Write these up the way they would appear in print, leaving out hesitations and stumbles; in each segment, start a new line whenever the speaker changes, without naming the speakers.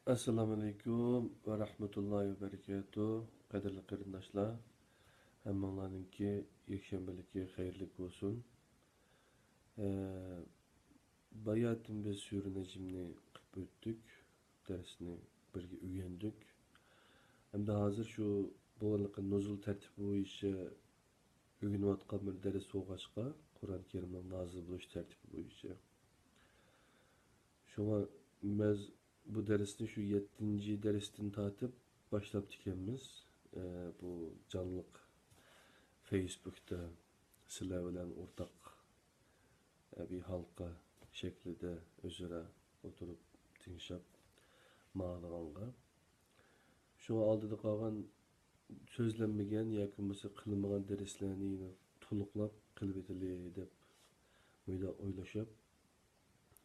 Assalamu alaikum ve rahmetullahi ve berekatuhu. Kadirli qarindoshlar, hammalarninki yakshanbaligi xayrli bo'lsin. Bayatin biz sura najmni qilib o'tdik. Darsni birga o'rgandik. Hamda hozir shu bo'liq nuzul tartibi bo'yicha o'rganayotgan bir dars bo'lg'achqa, Qur'oni Karimning nozil bo'lish tartibi bo'yicha. Şuna biz bu dersni şu 7. dersden tatip başlap ekanmiz. Bu canlıq Facebook'ta sizlar bilan o'rtaq bir halqa şeklinde özüre oturup tinglashib ma'lumotga. Şu aldıda qolgan so'zlanmagan yoki bo'lmasa qilmagan darslarni to'liqlab qilib etili deb o'ylashib,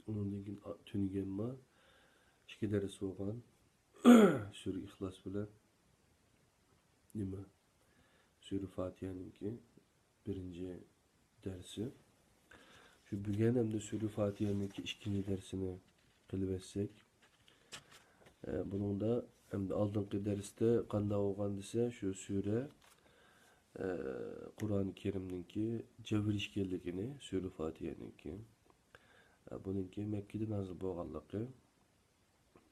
undan keyin tunuganma ikki ders bo'lgan sura İhlas bilan nima sura Fatiha'nınki birinci dersi. Şu bugün hem de sura Fatiha'nınki ikinci dersini qilib etsek, bunun da hem de aldığınki derste qanday bo'lgan desa, şu sura Qur'oni Kerimninki jabr ishkanligini, sura Fatiha'nınki bununki Mekke'de nazil bo'lganligi,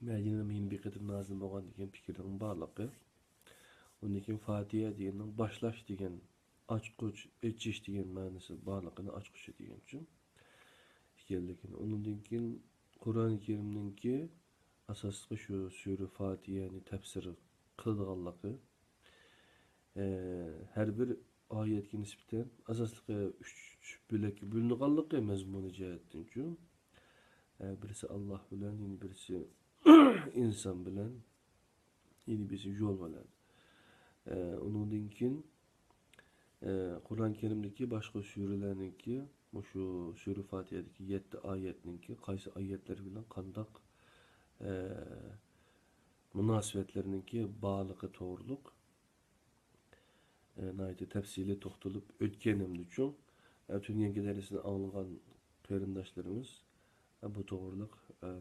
Medine'de min bir qatim nazil bo'lgan degan fikrning borligi. Ondan keyin Fatiha deganning boshlash degan, ochqich, echish degan ma'nosi borligini ochqichi degan uchun ekanligini. Ondan keyin Qur'oni Kerimninki asosli shu sura Fatihani tafsir qilganligi, har bir oyatga nisbatan asosli 3 bo'lakka bo'linganligi mazmuni jihatdan uchun. Birisi Allah bilan, yine birisi insan bilan, yine birisi yo'l bilan. Ondan keyin Qur'oni Kerimdagi boshqa suralarniki, shu sura Fatihadagi 7 oyatniki qaysi oyatlar bilan qandoq munosabatlarniki borligi to'g'riliq nayda tafsili to'xtalib o'tganim uchun tuningi darsini anglagan qarindoshlarimiz bu to'g'riliq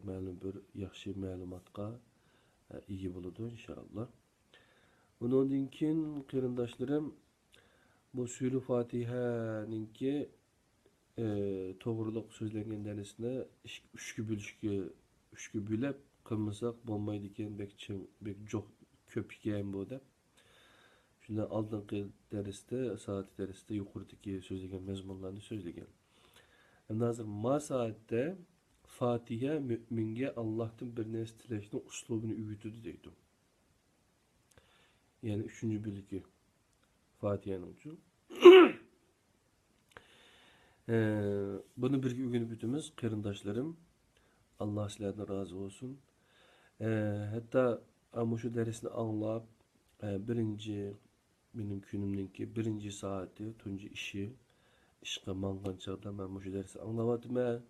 ma'lum bir yaxshi ma'lumotga ega bo'ladi inshaalloh. Bundan keyin qarindoshlarim, bu sura Fatiha'ningki to'g'riliq so'zlangan darsni 3 ga bo'lib qilmasak bo'lmaydi ekan, bek ko'p ekan bu deb. Shundan oldingi darsda, soat darsda yuqoridagi so'zlagan mazmunlarni so'zlagan. Endi hozir ma soatda Fatiha müminge Allah'tan bir narsa tilashning uslubini o'rgatadi deydi. Yani 3. bölüki Fatiha'nın uchun. Bunu birga o'rganib o'tamiz qarindoshlarım. Allah sizlardan razı olsun. Hatta ama şu dersini anlab birinci benim günümdeki birinci saati tuncu işe mangan çağda ben şu dersi anlamadım.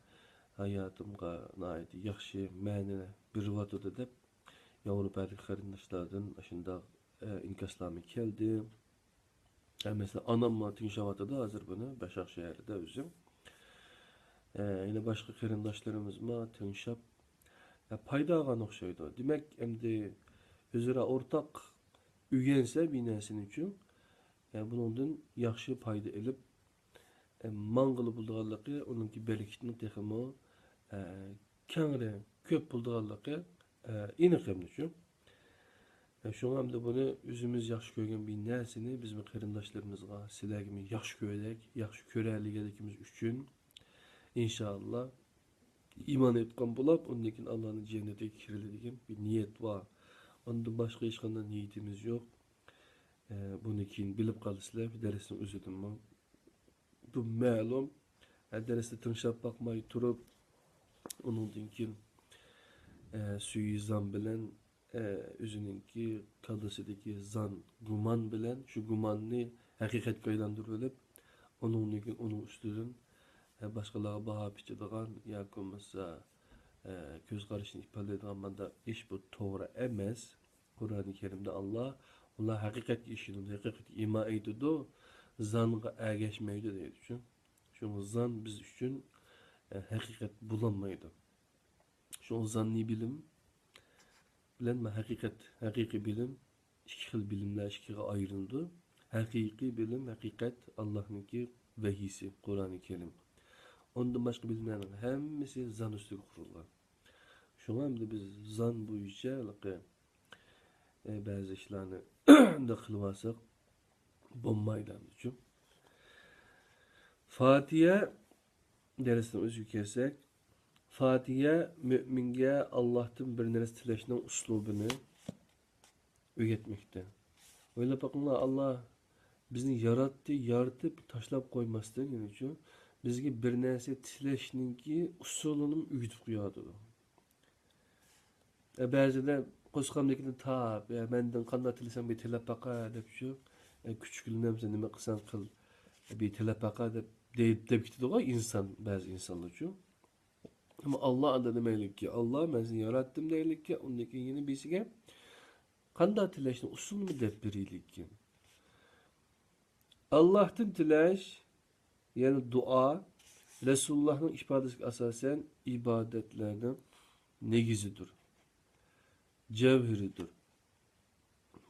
Hayatımga naiti yaxshi ma'ni bir vatıda deb Avrupa'daki qarindoshlardan aşında inkaslarım keldi. Mesela anamla tinşavatıda hazır bunu Başakşehir'de özüm. Yine başka qarindoshlarimiz ma tinşap payda algan o'xshaydi. Demek endi o'zaro o'rtaq o'rgansa bir narsaning uchun bundan yaxshi payda ilib mangılı bulduğanlıqı, onunki bereketini texmo kengre köp bulduğanlıqı iniqim üçün. Şuna hem de bunu özümüz yaxşı görgen bir nərsini bizim qarindoshlarımızga, sizlarga yaxşı görək, yaxşı görərligimiz üçün inşallah iman etgan bo'lib, ondan keyin Allah'ın cennetine kiradigan bir niyet var. Ondan başqa hech qanday niyetimiz yo'q. Bunu keyin bilib qolsizlar, darsning o'zidan bu ma'lum. Derste tinglab bakmay turib, onundan keyin suizan bilan o'zininki kaldasidagi zan, guman bilan shu gumanni haqiqatga aylantirib, onundan keyin uning ustidan boshqalarga baho bichadigan yoki bo'lmasa ko'z qarashini ifodalaydigan manda ish bu to'g'ri emas. Qur'oni Karimda Allah ular haqiqatga ishonadi, haqiqatga iymon etadi, zanga ergashmaydi deydi uchun. Şu zan biz üçün hakikat bulanmaydı. Şu zanni bilim bilen hakikat, hakiki bilim iki xil bilimler ikiye ayrıldı. Hakiki bilim, hakikat Allah'ınki vehisi, Kur'an-ı Kerim. Ondan başka bilimlerin hemmesi zan üstü kurulgan. Şuna hem biz zan boyunca bazı işlerini de kılmasak bombayla için. Fatiha dersinden özü kersek, Fatiha müminge Allah'tan bir neresi tileşinin uslubunu öğretmekte. Öyle bakın Allah bizni yarattı, yaratıp taşlap koymasın yani için bizge bir neresi tileşninki usulünü öğretip koyadı. Bazıda Koskamdakini taap, benden kanda tilesem bir telepaka dep şu, küçükülünem sen nime kısan kıl bir telepaka dep gitti o insan, bazı insanlar şu. Ama Allah anda demeylik ki, Allah ben seni yarattım deylik ki, ondaki yeni birisi kanda tileşin usul mu dep biriylik ki. Allah'tan tileş, yani dua, Resulullah'ın ifadesi asasen ibadetlerden negizidir. Cevheridir.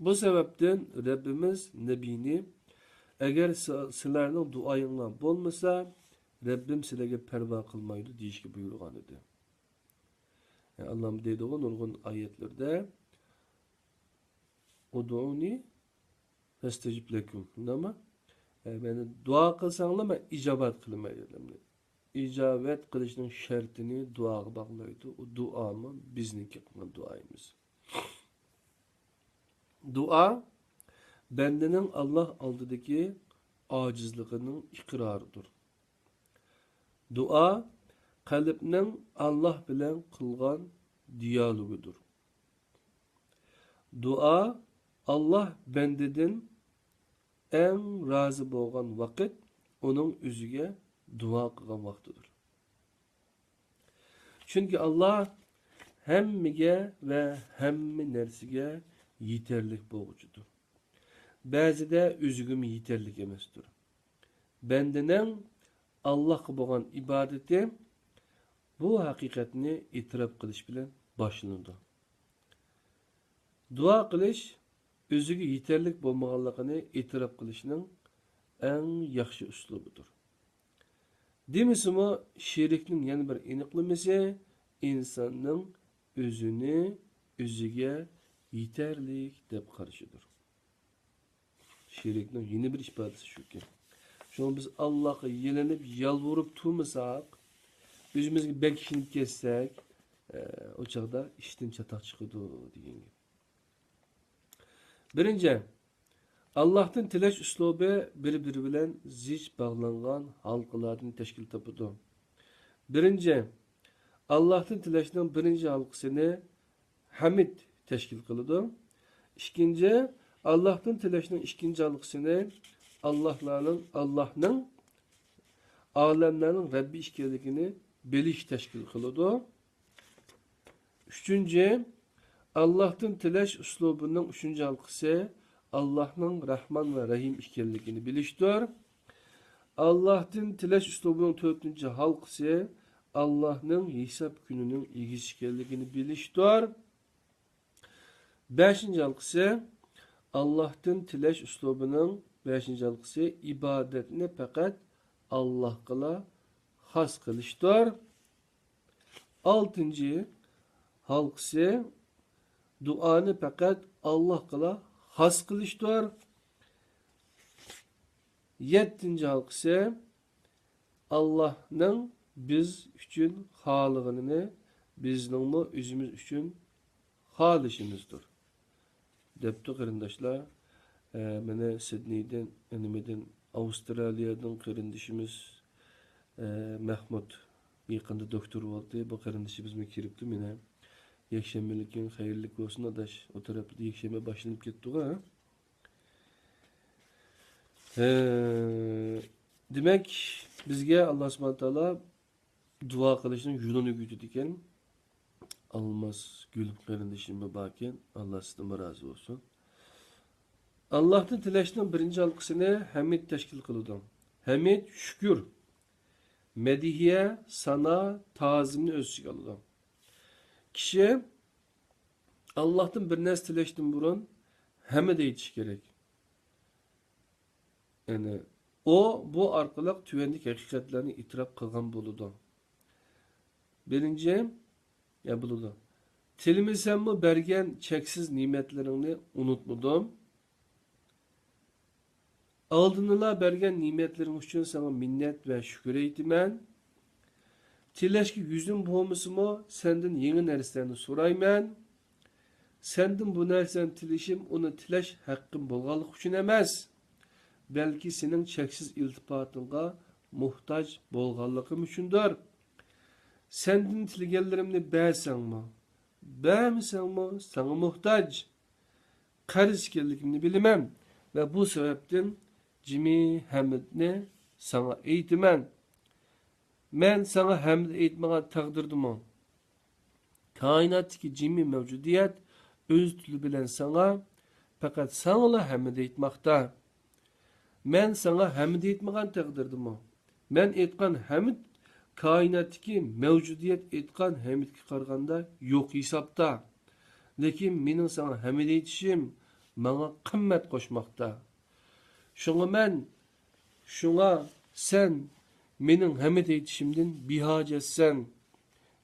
Bu sebepten Rabbimiz Nebini eğer sizlerinin duayınla bolmasa Rabbim sizlerge perva kılmaydı deyişki buyurgan idi. Yani Allah'ım deydi o nurgun ayetlerde Udu'uni festecib lekum. Ama beni dua kılsanla ben icabat kılmayı. İcabet kılışının şertini duağa bağlaydı. O dua mı? Bizninki duayımız. Dua, bendenin Allah aldığındaki acizliğinin ikrarıdır. Dua, kalbinin Allah bilen kılgan diyalogudur. Dua, Allah bendeden en razı bolgan vakit, onun üzüge dua kılgan vaktidir. Çünkü Allah hemmige ve hemmi nersige yeterlik boğucudur. Bazıda üzgüm yeterlik emestir. Bendenin Allah'a boğan ibadeti bu hakikatini itiraf kılış bilen başlanır. Dua kılış özüge yeterlik bolmaganlığını itiraf kılışının en yaxşı üslubudur. Demisimi şiriknin yani bir iniqlemesi insanın özünü özüge yeterlik dep karşıdır. Şiriknin yeni bir ifadesi şu ki. Şu an biz Allah'a yelenip yalvarıp turmasak, özümüzü belki işinip kessek, o çağda işten çatak çıkıdı diyen gibi. Birinci, Allah'tan tileş üslubu birbiri bilen zic bağlangan halkalardan teşkil tapıdı. Birinci, Allah'tan tileşinin birinci halkasını hamid teşkil kılıdı. İkinci, Allah'tan tileşinin ikinci halkasını Allah'ın alemlerin Rabbi işkerlikini biliş teşkil kılıdı. Üçüncü, Allah'tan tileş üslubunun üçüncü halkası Allah'ın Rahman ve Rahim işkerlikini biliştir. Allah'tan tileş üslubunun dördüncü halkası Allah'ın hesap gününün ilgisi işkerlikini biliştir. Beşinci halkası Allah'tan tileş üslubunun beşinci halkası ibadetini fakat Allah'a has kılıştır. Altıncı halkası duanı fakat Allah'a has kılıştır. Yedinci halkası Allah'ın biz üçün halığını bizning özümüz üçün halışımızdır. Depti kırındaşlar, mene Sydney'den, enimeden Avustralya'dan kırındışımız Mahmut yakında doktor oldu. Bu kırındışı bizime kiripti mene. Yekşemelikin hayırlık olsun adaş. O tarafta yekşeme başlanıp gitti ha. Demek bizge Allah subhanahu wa ta'ala dua kılışının yolunu güdüdüken almaz gülüp kardeşime bakken Allah sizden razı olsun. Allah'tan tileşinin birinci halkasını hamid teşkil kılıdım. Hamid şükür, medihiye, sana, tazimini öz çıkardım. Kişi Allah'tan bir narsa tilashdan burun hamma deytish kerak. Yani bu orqali tüvendik haqiqatlarni itiraf qilgan bo'ladi. Birinchi, ya bo'ladi. Tilimisanmi bergan cheksiz ne'matlaringni unutmadim. Oldinla bergan ne'matlaring uchun sana minnat va shukr aytaman. Tilashga yuzim bo'lmasimi, sendan yangi narsalarni so'rayman. Sendan bu narsani tilashim, uni tilash haqqim bo'lganligi uchun emas, balki sening cheksiz iltifotingga muhtoj bo'lganligim uchundir. Sendan tilganlarimni bersangmi, bermasangmi, sana muhtoj. Qarz ekanligimni bilaman va bu sababdan Jimi hamdni sana aytaman. Men sana hamd aytmagan taqdirdimi? Kainatdagi jimi mavjudiyat öz tili bilan sana faqat sanala hamd aytmoqda. Men sana hamd aytmagan taqdirdimi? Men aytgan hamd kainatdagi mavjudiyat aytgan hamdga qaraganda yo'q hisobda. Lekin mening sana hamd aytishim menga qimmat qo'shmoqda. Şuna sen mening hamd aytishimdan bihojatsan.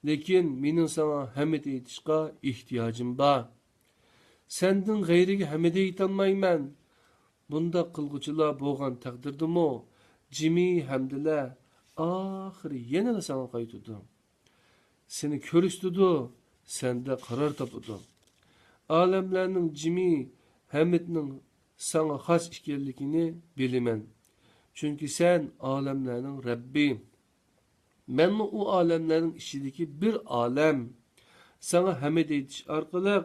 Lekin mening sana hamd aytishga ehtiyojim bor. Senden g'ayriga hamd aytolmayman. Bunda qilg'uchilar bo'lgan taqdirdimi, jimi hamdlar oxiri yana sana qaytadi. Seni ko'rishdi, senda qaror topadi. Alemlerning jimi hamdning sana xos ekanligini bilaman. Çünkü sen alemlerning Rabbi. Men o alemlerin içindeki bir alem. Sana hamd aytish orqali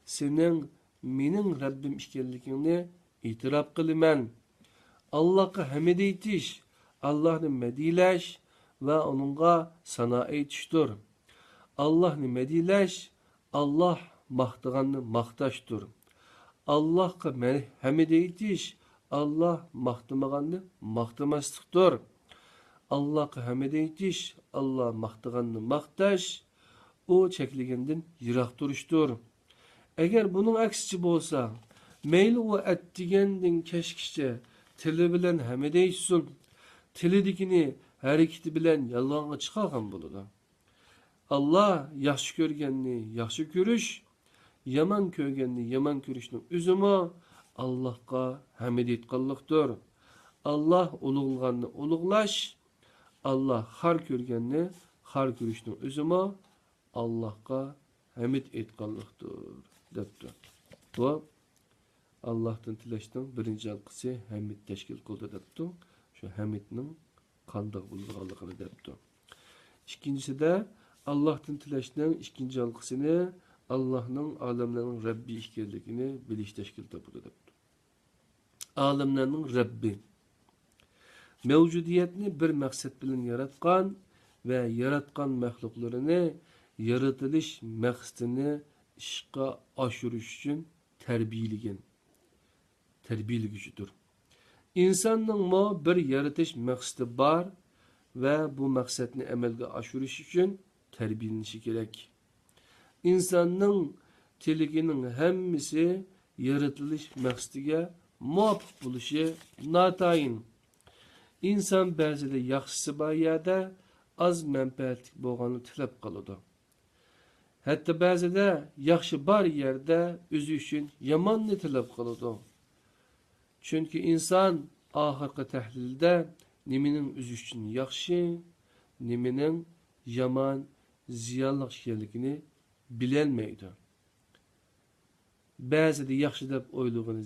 senin mening Rabbim ekanligingni itiraf qilaman. Allah'a hamd aytish, Allah'ni madilash va uningga sana aytishdir. Allah'ni madilash, Allah maqtaganni maqtashdir. Allah'a hamd aytish, Allah maqtamaganni maqtamaslikdir. Allah'a hamd aytish, Allah maqtaganni maqtash, o çekliginden yiroq turishdir. Eğer bunun aksici bo'lsa, meyli o etdigenden keşkişçe tili bilen hamd aytsin, tilidikini hareketi bilen yalanga chiqargan bo'ladi. Allah yaxshi ko'rganni yaxshi ko'rish, yomon ko'rganni yomon ko'rishning o'zimi Allah'a hamd aytganlikdir. Allah ulug'langanni ulug'lash, Allah har ko'rganni har ko'rishning o'zimi Allah'a hamd aytganlikdir debdi. Bu Allah'tan tilashning birinchi halqasi hamd tashkil qildi debdi. Shu hamdning qanday bo'lganligini debdi. İkincisi de Allah'tan tilashning ikkinchi halqasini Allah'ның alemlerin Rabbi ekanligini bilish tashkil topdi debdi. Alemlerin Rabbi mevcudiyetni bir maqsad bilan yaratgan ve yaratgan mahluqlarini yaratilish maqsadini ishga oshirish uchun tarbiyalaguchidir. İnsanning bir yaratish maqsadi bor ve bu maqsadni amalga oshirish uchun tarbiyalanishi kerak. İnsanning tiligining hammasi yaratilish maqsadiga muvofiq bo'lishi notayin. İnsan ba'zida yaxshisi bor yerda az manfaatli bo'lganini tilab qoladi. Hatta ba'zida yaxshi bor yerda o'zi uchun yomonni tilab qoladi. Çünkü insan oxirgi tahlilda nimening o'zi uchun yaxshi, nimening yomon, ziyonli ekanligini bilolmaydi. Ba'zida yaxshi deb o'ylagani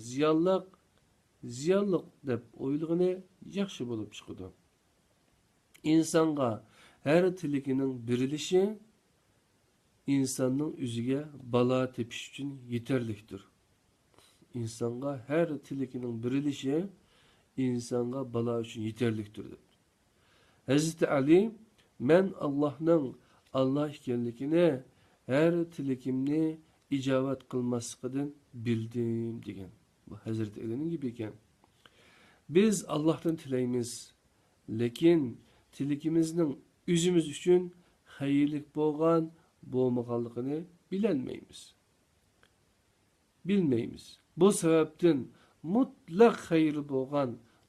ziyonli deb o'ylagani yaxshi bo'lib chiqadi. İnsonga her tiligining birilishi insonning o'ziga balo tepish uchun yetarlikdir. İnsonga her tiligining birilishi insonga balo uchun yetarlikdir. Hazreti Ali men Allah'ning Allah ekanligini her tiligimni ijobat qilmasligidan bildim degan. Bu Hazreti Ali'nin gibi ekan. Biz Allah'tan tilaymiz. Lekin tiligimizning o'zimiz uchun xayrlik bo'lgan bo'lmaganligini bilolmaymiz. bilmeymiz. Bu sebepten mutlak hayırlı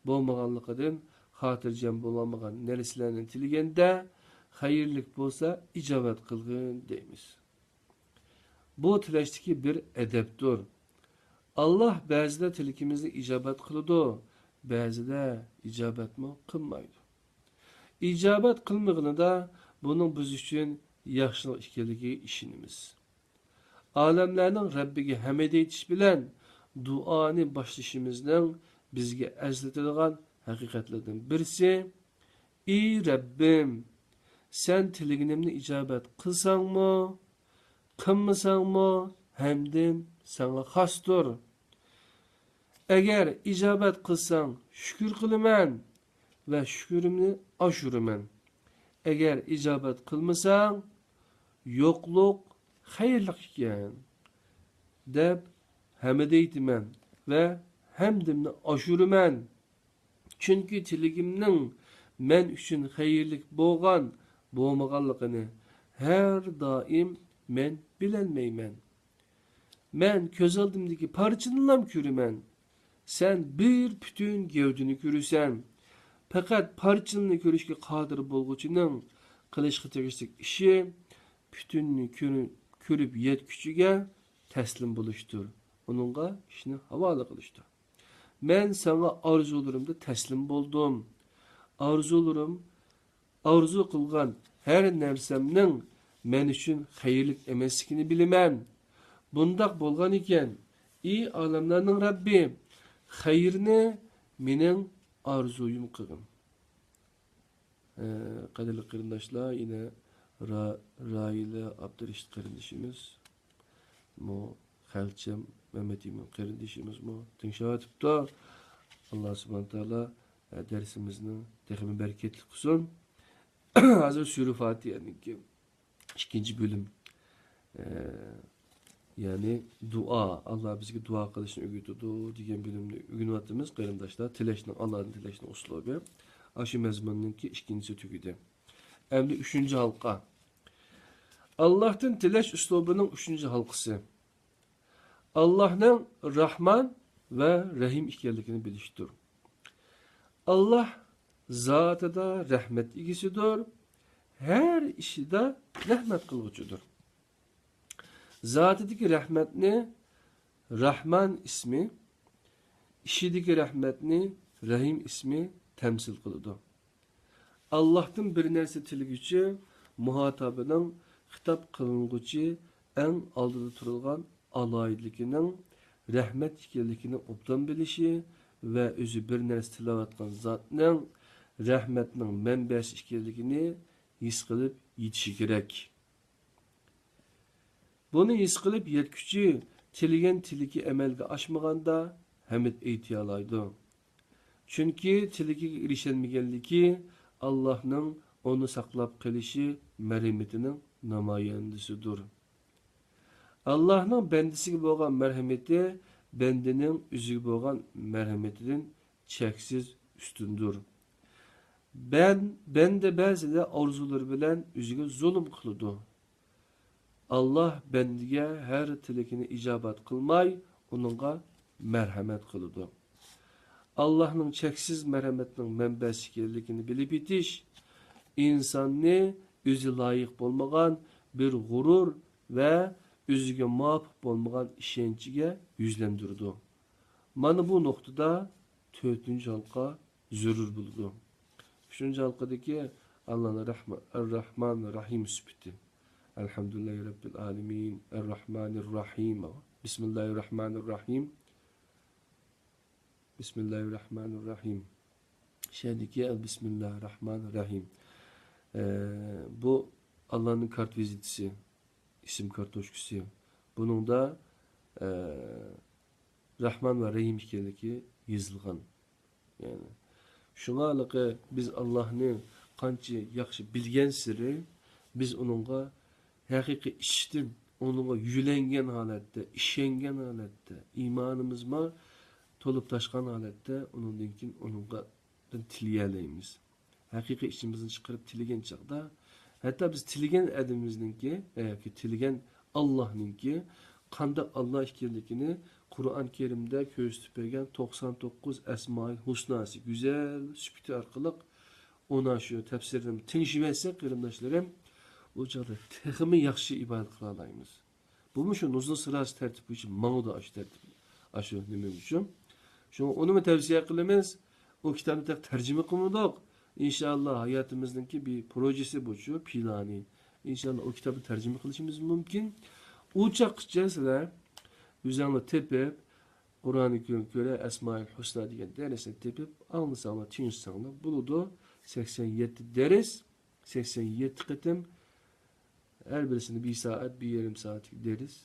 bolmaganlıqdan hatircem bolamagan nersilerini tiligende hayırlık bolsa icabet kılgın deymiz. Bu tileşteki bir edeptir. Allah ba'zida tilkimizni icabet kılıdı, ba'zida icabet mi kılmaydı. İcabet kılmaganda bunun biz üçün yaxşılıq ikiligi işinimiz. Alemlerinin Rabbige hamd etiş bilen duani başlashimizning bizga azlatadigan haqiqatlardan birisi: "Ey Rabbim, sen tiligimni icabet qilsangmi, qilmasangmi, hamdim sana xosdir. Agar icabet qilsang, shukr qilaman va shukrimni oshiraman. Agar icabet qilmasang, yo'qlik xayrlik ekan" deb hamd eytiman ve hamdimni oshiraman. Chunki tiligimning men uchun xayrlik bo'lmaganligini har doim men bilolmayman. Men ko'z oldimdagi parchanilam ko'raman. Sen bir bütün gevdini ko'rasan. Faqat parchani ko'rishga qodir bo'lg'uchining qilishga tegishli ishi bütünni ko'rib yetkuchiga teslim bo'lishdir. Onunğa ishni havola qilishdir. Men sana arzularimda teslim bo'ldim. Arzu qilgan her narsamning men uchun xayrlik emasligini bilaman. Bundaq bo'lgan ekan, ey olamlarning Rabbi, xayrni mening arzuyum qilgin. Qadrli qarindoshlar, yine Raila Abdurishit qarindishimiz, mu Xalçam Mehmet İmin qarindishimiz mu tinşavatibdi. Allah subhanahu taala dersimizni texmi bereketli qilsin. Hazır Sure Fatiha'nın ikinci bölüm. Yani dua, Allah bizge dua qilishni o'rgatadi degan bölümni o'rganyapmiz qarindoshlar. Tilashni Allah'ın tilashni uslubi. Aşı mezmunninki ikincisi tugidi. Endi 3. halqa. Allah'tan tilash uslubining 3. halqasi. Allah'ın Rahman ve Rahim ekanligini bilishdir. Allah zatida rahmet egisidir. Her işide rahmet kılgıcıdır. Zatidagi rahmetni Rahman ismi, işidagi rahmetni Rahim ismi temsil kılıdı. Allah'tan bir narsa tilgücü, muhatabının hitap kılıngucu en aldıda turulgan alayidligining rahmet ekanligini obdan bilishi ve özü bir narsa tilavatgan zatning rahmetning manbasi ekanligini his qilib yetishi kerak. Bunu his qilib yetkuchi tilgan tiliki amalga oshmaganda hamd aytiyalaydi. Chunki tiligiga erishilmaganligi Allohning onu saqlab qilishi marhamatining namoyandasidir. Allah'ın bendisiga bo'lgan merhameti bendening o'ziga bo'lgan merhametidan cheksiz ustundur. Bende ba'zida orzular bilan o'ziga zulm qiladi. Allah bendiga her tilakini ijobat qilmay, uningga merhamet qiladi. Allah'ın cheksiz merhametining manbasi ekanligini bilib yetish insonni o'zi loyiq bo'lmagan bir g'urur ve o'ziga muvofiq bo'lmagan ishonchiga yuzlandirdi. Mana bu noktada 4. halqa zarur bo'ldi. 3. halqadagi Allah'ın Rahman Rahim sifati. Elhamdülillahi Rabbil Alemin, Errahmanirrahim. Bismillahirrahmanirrahim. Bismillahirrahmanirrahim. Şeydeki Bismillahirrahmanirrahim. Bu Allah'ın kart vizitisi. İsim kartoşkusu. Bunun da Rahman ve Rahim hikayedeki yazılgan. Yani şuna alıqı biz Allah'ını qancha yaxshi bilgen siri biz onunla hakiki iştin, onunla yülengen halette, işengen halette, imanımızma tolup taşkan halette onunla tiliyeleyimiz. Hakiki işimizin çıkarıp tiligen çağda hatta biz tiligen edimizninki, ki tiligen Allah'ninki Qandaq Allah ekanligini Qur'on Kerimdə ko'rsatib bergan 99 Əsmaül Husnası güzel sübüti orqali ona shu tafsirini tingishib etsak, qarindoshlarım, o chaqda texmi yaxshi ibodat qila olamiz. Bu shu nuzul sirasi tartibi uchun mangda ash tartib. Ashu nima uchun? Shuni uni tavsiya qilamiz. O kitobni tarjima qilmoqdik. İnşallah hayatimizdeki bir projesi bu şu plani. İnşallah o kitabı tercüme kılışımız mümkün. Uçakça sizler üzerine tepip Kur'an-ı Kerim göre Esma-ül Husna diye dersine tepip anlasanlar, tinsanlar buludu 87 ders, 87 kıtım. Her birisini bir saat, bir yarım saatlik deriz.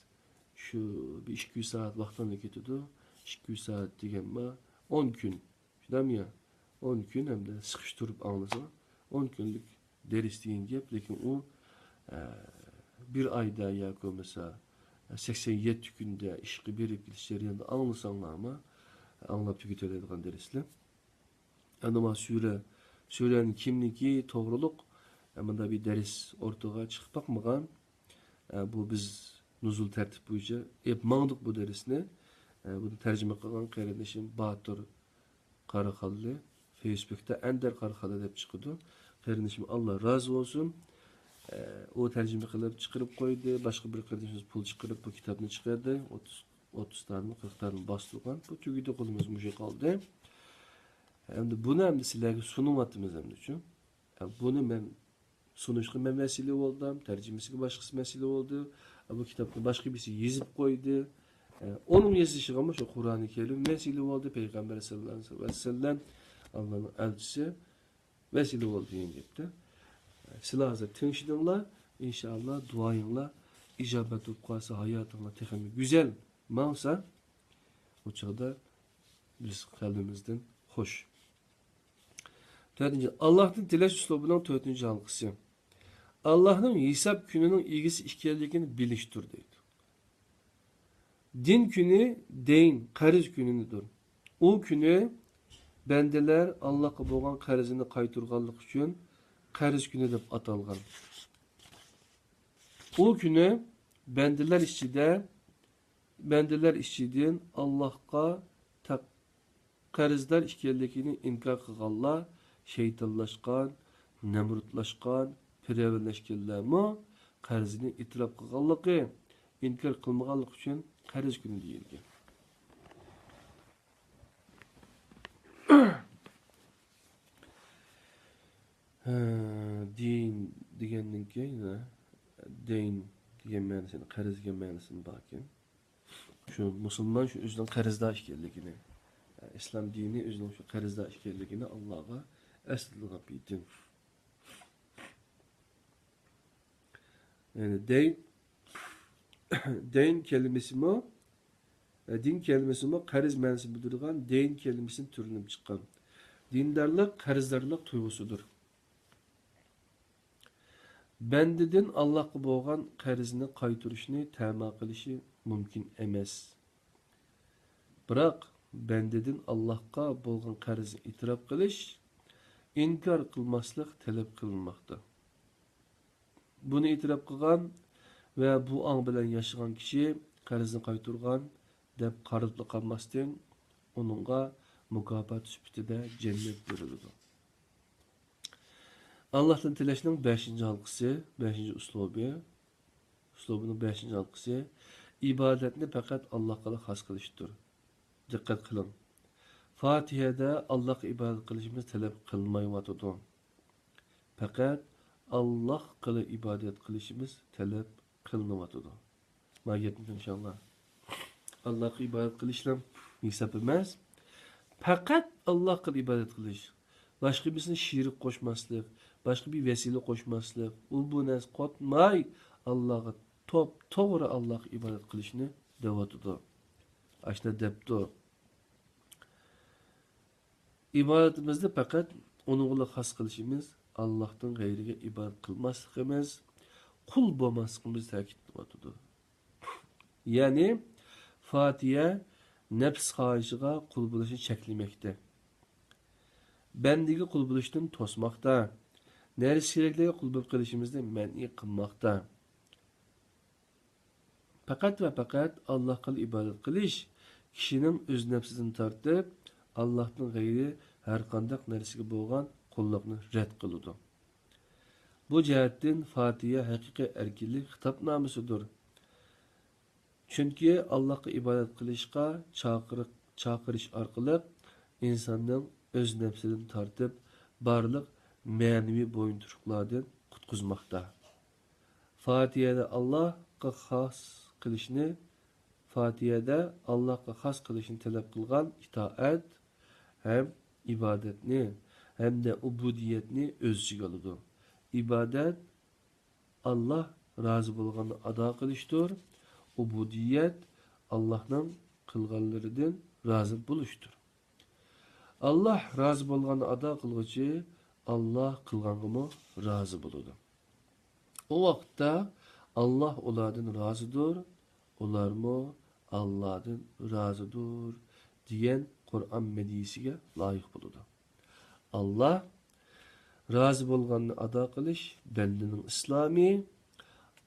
Şu bir 200 saat vaktinden geçiyordu. 200 saat diyen ma 10 gün. Şuram ya 10 gün hem de sıkıştırıp anlasa 10 günlük ders diyen gep. Lakin o bir ayda ya mesela 87 günde işki birip gidişleri yanında anlasanlar mı anlap tüketilen dersler. Ama sürenin kimliki, doğruluk da bir ders ortaya çıkıp bakmagan. Bu biz nuzul tertip boyunca hep mandık bu dersini. Bunu tercüme kılan kardeşim Bahtır Karakallı Facebook'ta Ender Karakallı hep çıkıyordu. Kardeşim Allah razı olsun. O tercüme kılıp çıkarıp koydu. Başka bir kardeşimiz pul çıkarıp bu kitabını çıkardı. 30 tane 40 tane bastırgan. Bu tügüde kolumuz muşa kaldı. Hem de bunu hem de sizlerle sunum attığımız hem de için. Bunu ben sunuşlu ben vesile oldum. Tercümesi başkası mesele oldu. Bu kitapta başka birisi yazıp koydu. Onun yazışı ama şu Kur'an-ı Kerim vesile oldu. Peygamber sallallahu aleyhi ve sellem Allah'ın elçisi vesile oldu diyecekti. Silahı tinçdinler. İnşallah duayınla icabet olup kalsa hayatınla tekrar güzel malsa o çağda biz kalbimizden hoş. Dördüncü, Allah'ın dileş üslubunun 4. halkası. Allah'ın hesap gününün ilgisi işkerliğini biliştir deydi. Din günü deyin, kariz günüdür. O günü bendeler Allah'a boğan karizini kaytırganlık için kariz günü deyip atalgan. O günü bendeler işçiden Allah'a karizler işkerliğini inkar kıganlar, şeytanlaşkan, nemrutlaşkan, pirevelleşkenlermi karizini itiraf kıganlığı, inkar kılmaganlık için kariz günü deyildi. Din degandan keyin din degan ma'nosini, qariz degan ma'nosini borkin. Shu musulmon shu o'zining qarzdosh ekanligini, islom dini o'zining shu qarzdosh ekanligini Allohga eslatib aytdi. Yani din kelimesimi din kelimesimi qariz ma'nosini bildirgan din kelimesinin türünüp çıkan. Dindarlık, qarzdarlık tuygusudur. Bendidin Allah'a boğan qarizini qaytırışını təma qilishi mümkün emas. Biroq bendidin Allah'a boğan qarizini itiraf qilish, inkar qilmaslik talab qilinmoqda. Bunu itiraf qilgan va bu ang bilan yashagan kishi qarizini qaytargan deb qarab qolmasdan uningga mukofot sifatida jannat beriladi. Allah'tan tileşinin 5. halkası, 5. uslubunun 5. halkası, ibadetini fakat Allah'a has kılıştır. Dikkat kılın. Fatiha'da Allah'a ibadet kılışımız talep kılmaymatıdır. Fakat Allah kılı ibadet kılışımız talep kılınmatıdır. Mayetimiz inşallah. Allah'a ibadet kılışla hesap etmez. Fakat Allah kılı ibadet kılış. Başka birisine şirik koşmaslık, başka bir vesile koşmaslık, bu nes qotmay Allah'a to'g'ri Allohga ibodat qilishni da'vatidir. Ashna debdi. İbadetimizde faqat onunla xas qilishimiz, Allohdan g'ayriga ibodat qilmasligimiz, qul bo'lmasligimiz ta'kidlanadi. Ya'ni Fatiha nafs xohishiga qul bo'lishni cheklamoqda. Bendiga qul bo'lishdan to'smoqda. Nafs kerakligiga qul bo'lib qilishimizni man'iy qilmoqda. Faqat va faqat Allohga ibodat qilish kishining o'z nafsidan tortib Allohning g'ayri har qanday narsaga bo'lgan qulluqni rad qiladi. Bu jihatdan Fatiha haqiqiy erkinlik xitobnomasidir. Chunki Allohga ibodat qilishga chaqirish orqali insonning o'z nafsidan tortib barliq ma'naviy bo'yinturuqlardan qutqizmoqda. Fatihada Allohga xos qilishni talab qilgan itoat ham ibodatni hamda ubudiyatni o'z ichiga oladi. İbadet Allah razı bo'lganni ado qilishdir. Ubudiyat Allohning qilganlaridan razı bo'lishdir. Allah razı bo'lganni ado qilguvchi Allah qilgangimi razı bo'ladi. O vaqtda Allah ulardan razıdır, ularmı Allah'dan razıdır degan Qur'on medisiga loyiq bo'ladi. Allah razı bo'lganni ado qilish bandaning islomi,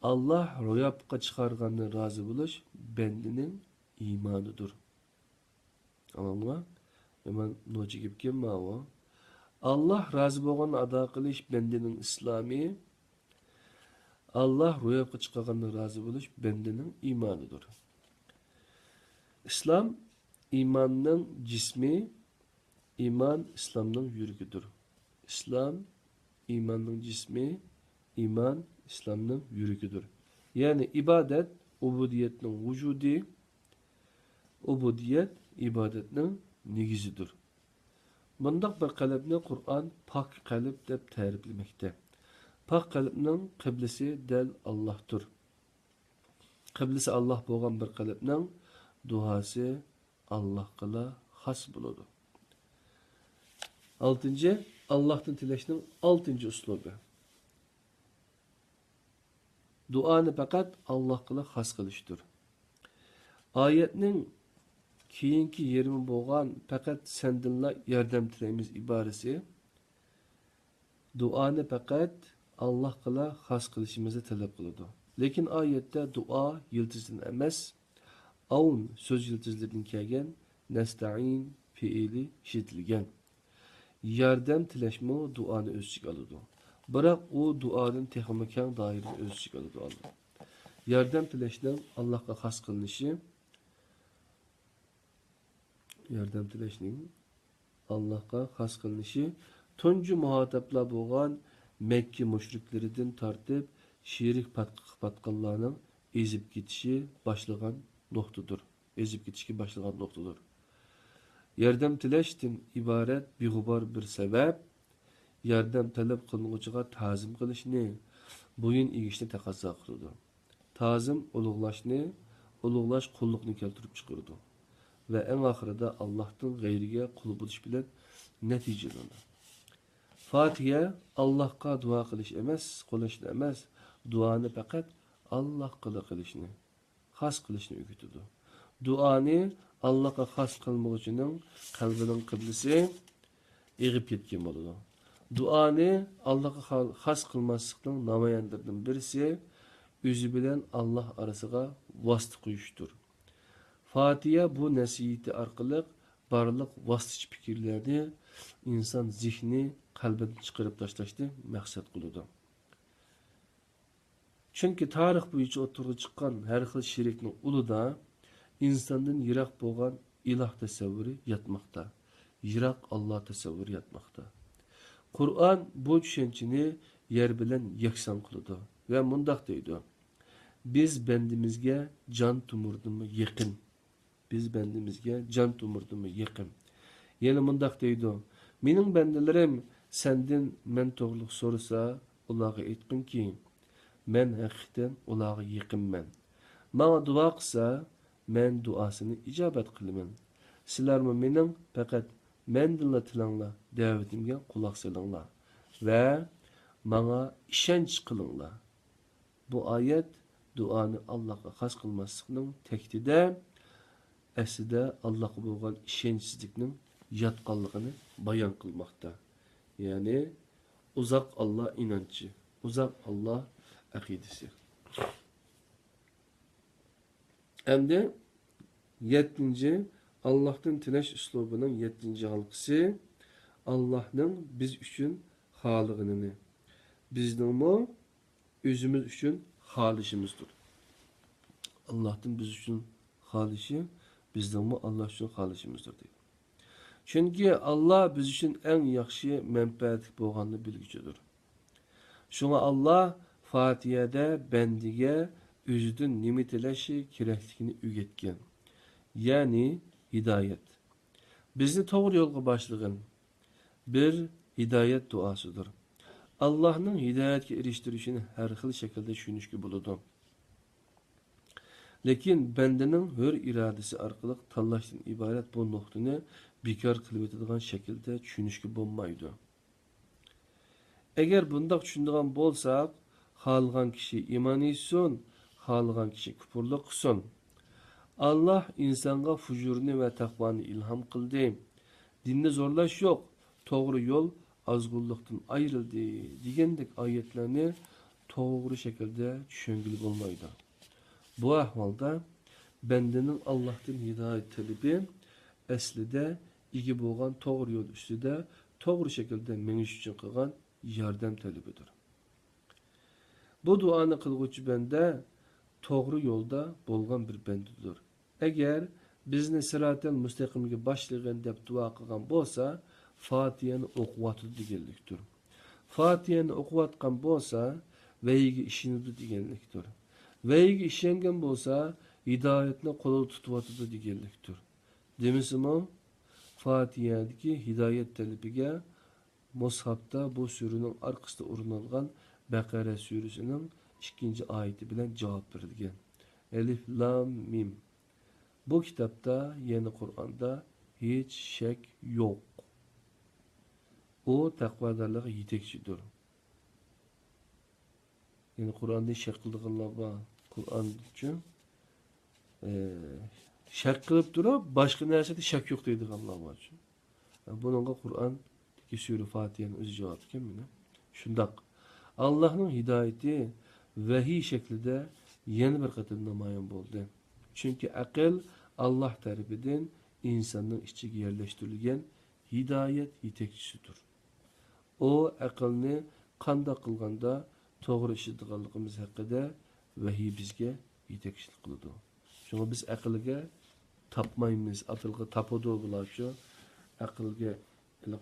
Allah ro'yobga chiqarganni razı bo'lish bandaning iymonidir. Anladingmi? Hemen nocha gap kelmavi. Allah razı bo'lganni ado qilish bandaning islomi, Allah ro'yobga chiqarganni razı bo'lish bandaning iymonidir. İslam imanning jismi, iman İslamning yurigidir. İslam imanning cismi, iman İslamning yurigidir. Yani ibadet ubudiyetning vücudi, ubudiyet ibadetning negizidir. Bundaq bir qalbni Qur'on pak qalb deb ta'riflamoqda. Pak qalbning qiblisi del Allohdir. Qiblisi Alloh bo'lgan bir qalbning duosi Allohga xos bo'ladi. 6. Allah'tan tilashning 6. uslubi. Duani faqat Allohga xos qilishdir. Oyatning keyingi yerimi bo'lgan faqat sendinla yordam tilaymiz iborasi duani faqat Allohga xos qilishimizni talab qiladi. Lekin oyatda duo yiltizdan emas, avn so'z yiltizlaridan kelgan nasta'in fiili ishlatilgan. Yordam tilashmi duoni o'z ichiga oladi. Biroq u duoning texnik keng doirasini o'z ichiga oladi. Yordam tilashning Allohga xos qilinishi, tunji muhatoblar bo'lgan Makka mushriklaridan tortib shirik patqanlarning ezib ketishga başlagan noktadır. Yordam tilashdan iborat beg'ubor bir sabab yordam talab qilinuvchiga ta'zim qilishni, bo'yin egishni taqozo qiladi. Ta'zim ulug'lash qulluqni keltirib chiqaradi va eng oxirida Allohdan g'ayriga qul bo'lish bilan natijalanadi. Fatiha Allohga duo qilish emas, duoni faqat Allohga qilishni, xos qilishni o'rgatadi. Duoni Allohga xos qilmoqchining qalbining qiblisi egib ketgan bo'ladi. Duoni Allohga xos qilmaslikning namoyandlaridan birisi o'zi bilan Alloh orasiga vosita qo'yishdir. Fatiha bu nasihati orqali barliq vositachi fikrlarni inson zihni qalbidan chiqarib tashlashni maqsad qiladi. Chunki tarix bo'yicha o'tirib chiqqan har xil shirkning ulida insondan yiroq bo'lgan iloh tasavvuri yotmoqda. Yiroq Alloh tasavvuri yotmoqda. Qur'on bu tushunchani yer bilan yakson qiladi va mundoq deydi: Biz bandimizga jon tumurdimi yaqin. Yana mundoq deydi: Mening bandalarim senden men to'g'riliq so'rasa, ularga aytqinki, men haqiqatan ularga yaqinman. Menga duo qilsa, men duosini ijobat qilaman. Sizlarmi mening faqat mendinla tilanglar, da'vatimga quloq solinglar va menga ishonch qilinglar. Bu oyat duoni Allohga xos qilmaslikning tahdidi aslida Allohga bo'lgan ishonchsizlikning yotqanligini bayon qilmoqda. Ya'ni uzoq Alloh inonchi, uzoq Alloh aqidasi. Hem de yettinci Allah'tan tileş üslubunun yettinci halkısı Allah'ın biz üçün halıgını. Bizden o özümüz üçün halişimizdir. Allah'tan biz üçün halişi, bizden o Allah üçün halişimizdir deyil. Çünkü Allah biz üçün en yaxşı menfaatlik bolğanını bilgücüdür. Şuna Allah Fatiha'da bendige özüdün nimi tileşi kereklikini ügetken. Yani hidayet. Bizni doğru yolga başlığın bir hidayet duasıdır. Allah'ın hidayetke eriştirişini her xil şekilde düşünüşkü buludu. Lekin bendenin hür iradesi arkalık tallaştın ibaret bu noktunu bekar kılıp etadigan şekilde düşünüşkü bulmaydı. Eğer bundaq düşündiğin bolsak, halgan kişi iman etsin, halgan kişi küpürlük kılsın. Allah insanga fucurunu ve takvanı ilham kıldı. Dinde zorlaş yok. Doğru yol azgınlıktan ayrıldı. Digendek ayetlerini doğru şekilde düşüngülü olmaydı. Bu ahvalda bendenin Allah'tan hidayet talebi eslide iki boğan doğru yol üstüde doğru şekilde meniş için kılgan yardım talebidir. Bu duanı kılgıcı bende doğru yolda bolgan bir bendidir. Eğer bizni sıratel müstakimge başlayan dep dua kılgan bolsa Fatiha'nı okuvatı digenliktir. Fatiha'nı okuvatkan bolsa veygi işini digenliktir. Veygi işengen bolsa hidayetine kolu tutuvatı digenliktir. Demisim o Fatiha'daki hidayet talebige Mushafta bu sürünün arkasında urunalgan Bekara sürüsünün 2. ayeti bilen cevap verilgen. Elif, Lam, Mim. Bu kitapta, yeni Kur'an'da hiç şek yok. O takvadarlığa yetekçidir. Yani Kur'an'da şek kıldığınlar var. Kur'an için şek kılıp durup başka nersede şek yok deydik Allah var. Yani bununla Kur'an Sure Fatiha'nın özü cevap kim? Şundak. Allah'ın hidayeti vahiy şeklinde yeni bir katım namayan oldu. Çünkü akıl Allah tarafından insanın içine yerleştirilgen hidayet yetekçisidir. O akılni kanda kılganda doğru işitiganlığımız hakkında vahiy bizge yetekçilik kılıdı. Şuna biz akılga tapmayımız, akılga tapodu bulaşıyor. Akılga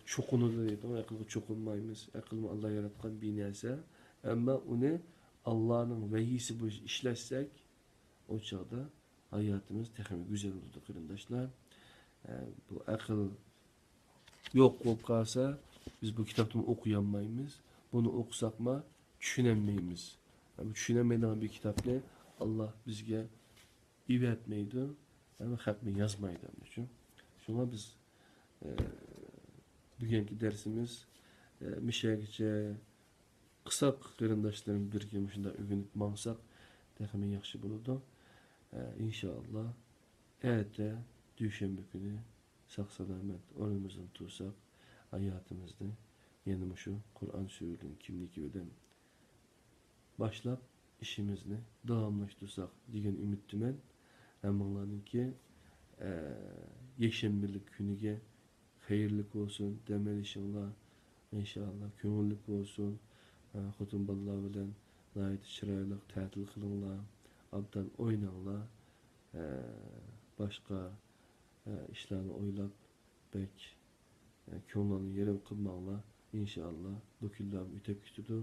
çokunudu deydi, akılga çokunmayımız. Akılma Allah yaratkan bir neyse. Ama onu Allah'ın vahiysi bu işlersek o çağda hayatımız tekrar güzel oldu arkadaşlar. Bu akıl yok olup kalsa biz bu kitaptan okuyamayız. Bunu okusak mı düşünemeyimiz. Yani düşünemediğin bir kitap ne? Allah bizge ivetmeydi. Yani hatmi yazmaydı. Şuna biz bugünkü dersimiz mişeğice kısa kırındaşların bir gemişinde ögünüp mansak tekrar yaxşı bulurdu. İnşallah evet düşenbe günü sağ salamet önümüzden tutsak hayatımızda yeni şu Kur'an sürülün kimliği öden başlap işimizni devamlaştırsak diyen ümittümen hem ki yeşembelik günüge hayırlık olsun demel inşallah köngüllük olsun hutun ballar bilen nayet çıraylık tatil kılınla abdan oynanla başka işlerini oylap bek köngüllerini yerim kılmanla inşallah bu küllam ütek kütüdü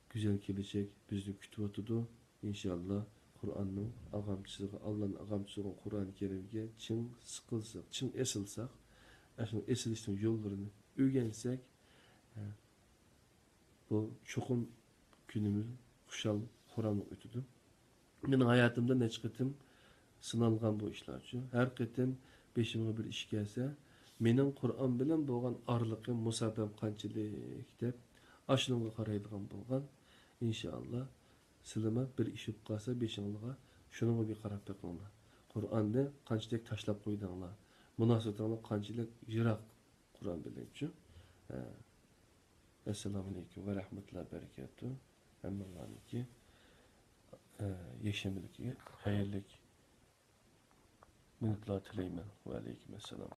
güzel gelecek bizni kütüvatıdı inşallah Kur'an'ın agamçısı Allah'ın agamçısı Kur'an-ı Kerim'e çın sıkılsak çın esilsak aslında esilişin yollarını öğrensek bu çokum günümüz kuşal Kur'an'ı ötüdü. Benim hayatımda ne çıkıtım sınalgan bu işler. Her ketim beşime bir iş gelse menin Kur'an bilen bolgan arlıkım musabem kançılık dep aşınımga karaydigan bolgan inşallah silime bir iş öp kalsa beşinliga şununla bir karap bakmamla. Kur'an'da kançılık taşlap koyduğunla münasebetlerle kançılık jirak Kur'an bilen. Esselamu Aleyküm ve Rahmetullahi ve Berekatuhu. Emmallah'ın ki yaşamındaki hayırlık minutlar tileymen. Ve aleyküm esselam.